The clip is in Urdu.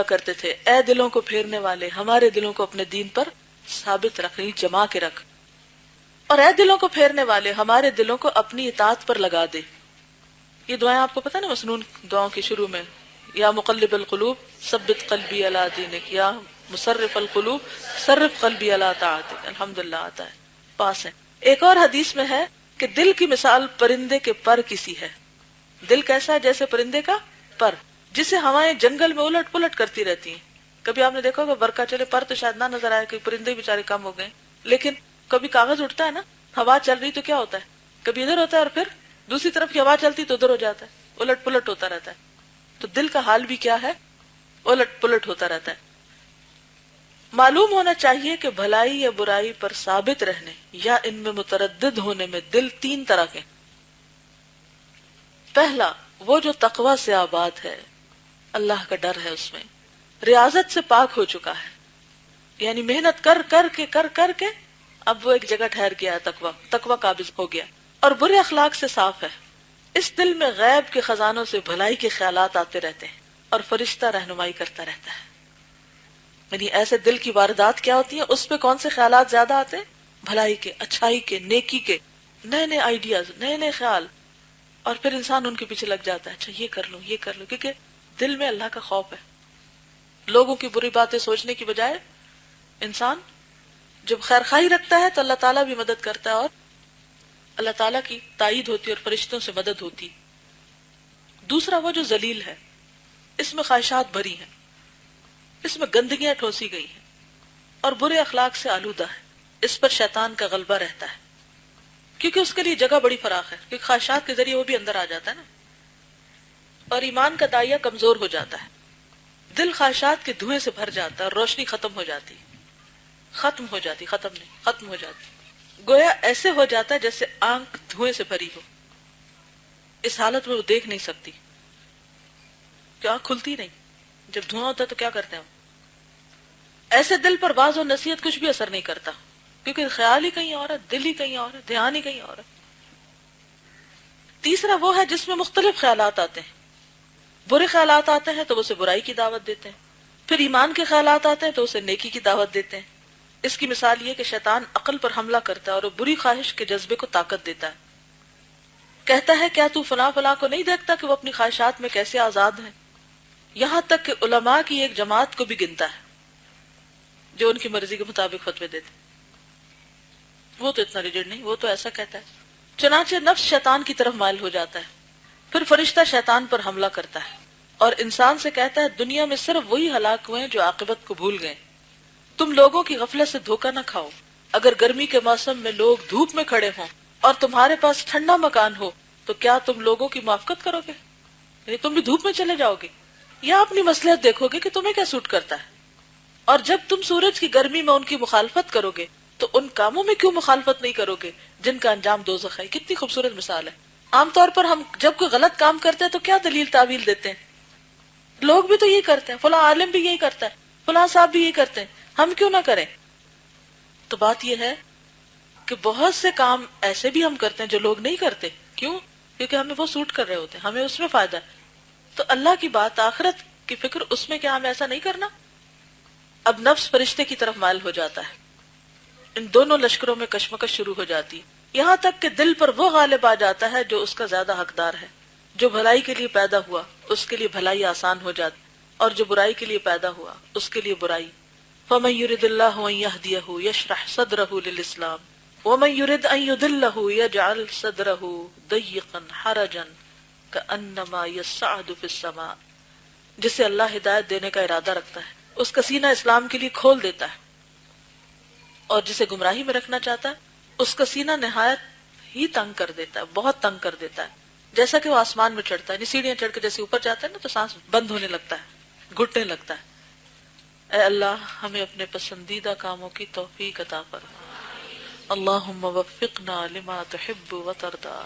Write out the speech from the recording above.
کرتے تھے اے دلوں کو پھیرنے والے ہمارے دلوں کو اپنے دین پر ثابت رکھ، جما کے رکھ، اور اے دلوں کو پھیرنے والے ہمارے دلوں کو اپنی اطاعت پر لگا دے۔ یہ دعائیں آپ کو پتہ نا مسنون دعاؤں کے شروع میں، یا مقلب القلوب ثبت قلبی علی دینک، یا مصرف القلوب صرف قلبی علی طاعتک، الحمدللہ آتا ہے، پاس ہے۔ ایک اور حدیث میں ہے کہ دل کی مثال پرندے کے پر کسی ہے۔ دل کیسا ہے؟ جیسے پرندے کا پر، جسے ہوائیں جنگل میں الٹ پلٹ کرتی رہتی ہیں۔ کبھی آپ نے دیکھا ہوگا برقع چلے، پر تو شاید نہ نظر آئے کہ پرندے بیچارے کم ہو گئے، لیکن کبھی کاغذ اٹھتا ہے نا، ہوا چل رہی تو کیا ہوتا ہے، کبھی ادھر ہوتا ہے اور پھر دوسری طرف کی ہوا چلتی تو ادھر ہو جاتا ہے، الٹ پلٹ ہوتا رہتا ہے۔ تو دل کا حال بھی کیا ہے؟ الٹ پلٹ ہوتا رہتا ہے۔ معلوم ہونا چاہیے کہ بھلائی یا برائی پر ثابت رہنے یا ان میں متردد ہونے میں دل تین طرح کے۔ پہلا، وہ جو تقوی سے آباد ہے، اللہ کا ڈر ہے اس میں، ریاضت سے پاک ہو چکا ہے، یعنی محنت کر کر کے اب وہ ایک جگہ ٹھہر گیا ہے، تقوی قابض ہو گیا، اور برے اخلاق سے صاف ہے۔ اس دل میں غیب کے خزانوں سے بھلائی کے خیالات آتے رہتے ہیں اور فرشتہ رہنمائی کرتا رہتا ہے۔ یعنی ایسے دل کی واردات کیا ہوتی ہیں، اس پہ کون سے خیالات زیادہ آتے ہیں؟ بھلائی کے، اچھائی کے، نیکی کے، نئے نئے آئیڈیاز، نئے نئے خیال، اور پھر انسان ان کے پیچھے لگ جاتا ہے، اچھا یہ کر لوں یہ کر لوں، کیونکہ دل میں اللہ کا خوف ہے۔ لوگوں کی بری باتیں سوچنے کی بجائے انسان جب خیر خواہی رکھتا ہے تو اللہ تعالیٰ بھی مدد کرتا ہے، اور اللہ تعالیٰ کی تائید ہوتی ہے اور فرشتوں سے مدد ہوتی۔ دوسرا، وہ جو ذلیل ہے، اس میں خواہشات بھری ہیں، اس میں گندگیاں ٹھوسی گئی ہیں اور برے اخلاق سے آلودہ ہے، اس پر شیطان کا غلبہ رہتا ہے، کیونکہ اس کے لیے جگہ بڑی فراخ ہے، کیونکہ خواہشات کے ذریعے وہ بھی اندر آ جاتا ہے نا، اور ایمان کا دائیا کمزور ہو جاتا ہے۔ دل خواہشات کے دھوئیں سے بھر جاتا ہے اور روشنی ختم ہو جاتی، ختم ہو جاتی، گویا ایسے ہو جاتا ہے جیسے آنکھ دھوئیں سے بھری ہو۔ اس حالت میں وہ دیکھ نہیں سکتی، کہ آنکھ کھلتی نہیں، جب دھواں ہوتا ہے تو کیا کرتے ہیں ہم؟ ایسے دل پر واعظ و نصیحت کچھ بھی اثر نہیں کرتا، کیونکہ خیال ہی کہیں اور ہے، دل ہی کہیں اور ہے، دھیان ہی کہیں اور ہے۔ تیسرا وہ ہے جس میں مختلف خیالات آتے ہیں، برے خیالات آتے ہیں تو اسے برائی کی دعوت دیتے ہیں، پھر ایمان کے خیالات آتے ہیں تو اسے نیکی کی دعوت دیتے ہیں۔ اس کی مثال یہ کہ شیطان عقل پر حملہ کرتا ہے اور وہ بری خواہش کے جذبے کو طاقت دیتا ہے، کہتا ہے کیا تو فلاں فلاں کو نہیں دیکھتا کہ وہ اپنی خواہشات میں کیسے آزاد ہیں؟ یہاں تک کہ علماء کی ایک جماعت کو بھی گنتا ہے جو ان کی مرضی کے مطابق فتوے دیتے، وہ تو اتنا ریجڈ نہیں، وہ تو ایسا کہتا ہے۔ چنانچہ نفس شیطان کی طرف مائل ہو جاتا ہے، پھر فرشتہ شیطان پر حملہ کرتا ہے اور انسان سے کہتا ہے دنیا میں صرف وہی ہلاک ہوئے ہیں جو عاقبت کو بھول گئے، تم لوگوں کی غفلت سے دھوکہ نہ کھاؤ۔ اگر گرمی کے موسم میں لوگ دھوپ میں کھڑے ہوں اور تمہارے پاس ٹھنڈا مکان ہو تو کیا تم لوگوں کی موافقت کرو گے؟ یعنی تم بھی دھوپ میں چلے جاؤ گے، یا اپنی مصلحت دیکھو گے کہ تمہیں کیا سوٹ کرتا ہے؟ اور جب تم سورج کی گرمی میں ان کی مخالفت کرو گے تو ان کاموں میں کیوں مخالفت نہیں کرو گے جن کا انجام دوزخ ہے؟ کتنی خوبصورت مثال ہے۔ عام طور پر ہم جب کوئی غلط کام کرتے ہیں تو کیا دلیل تعویل دیتے ہیں؟ لوگ بھی تو یہی کرتے ہیں، فلاں عالم بھی یہی کرتا ہے، فلاں صاحب بھی یہی کرتے ہیں، ہم کیوں نہ کریں؟ تو بات یہ ہے کہ بہت سے کام ایسے بھی ہم کرتے ہیں جو لوگ نہیں کرتے، کیوں؟ کیونکہ ہمیں وہ سوٹ کر رہے ہوتے ہیں، ہمیں اس میں فائدہ ہے۔ تو اللہ کی بات، آخرت کی فکر، اس میں کیا ہمیں ایسا نہیں کرنا؟ اب نفس فرشتے کی طرف مائل ہو جاتا ہے، ان دونوں لشکروں میں کشمکش شروع ہو جاتی ہے، یہاں تک کہ دل پر وہ غالب آ جاتا ہے جو اس کا زیادہ حقدار ہے۔ جو بھلائی کے لیے پیدا ہوا اس کے لیے بھلائی آسان ہو جاتی، اور جو برائی کے لیے پیدا ہوا اس کے لیے برائی۔ فَمَن يُرِدِ اللَّهُ أَن يَهْدِيَهُ يَشْرَحْ صَدْرَهُ لِلْإِسْلَامِ وَمَن يُرِدْ أَن يُضِلَّهُ يَجْعَلْ صَدْرَهُ ضَيِّقًا حَرَجًا كَأَنَّمَا يَصَّعَّدُ فِي السَّمَاءِ۔ جسے اللہ ہدایت دینے کا ارادہ رکھتا ہے اس کا سینہ اسلام کے لیے کھول دیتا ہے، اور جسے گمراہی میں رکھنا چاہتا ہے اس کا سینہ نہایت ہی تنگ کر دیتا ہے، بہت تنگ کر دیتا ہے، جیسا کہ وہ آسمان میں چڑھتا ہے، سیڑھیاں چڑھ کے جیسے اوپر جاتا ہے نا تو سانس بند ہونے لگتا ہے، گھٹنے لگتا ہے۔ اے اللہ ہمیں اپنے پسندیدہ کاموں کی توفیق عطا فرما، اللہم وفقنا لما تحب وترضى۔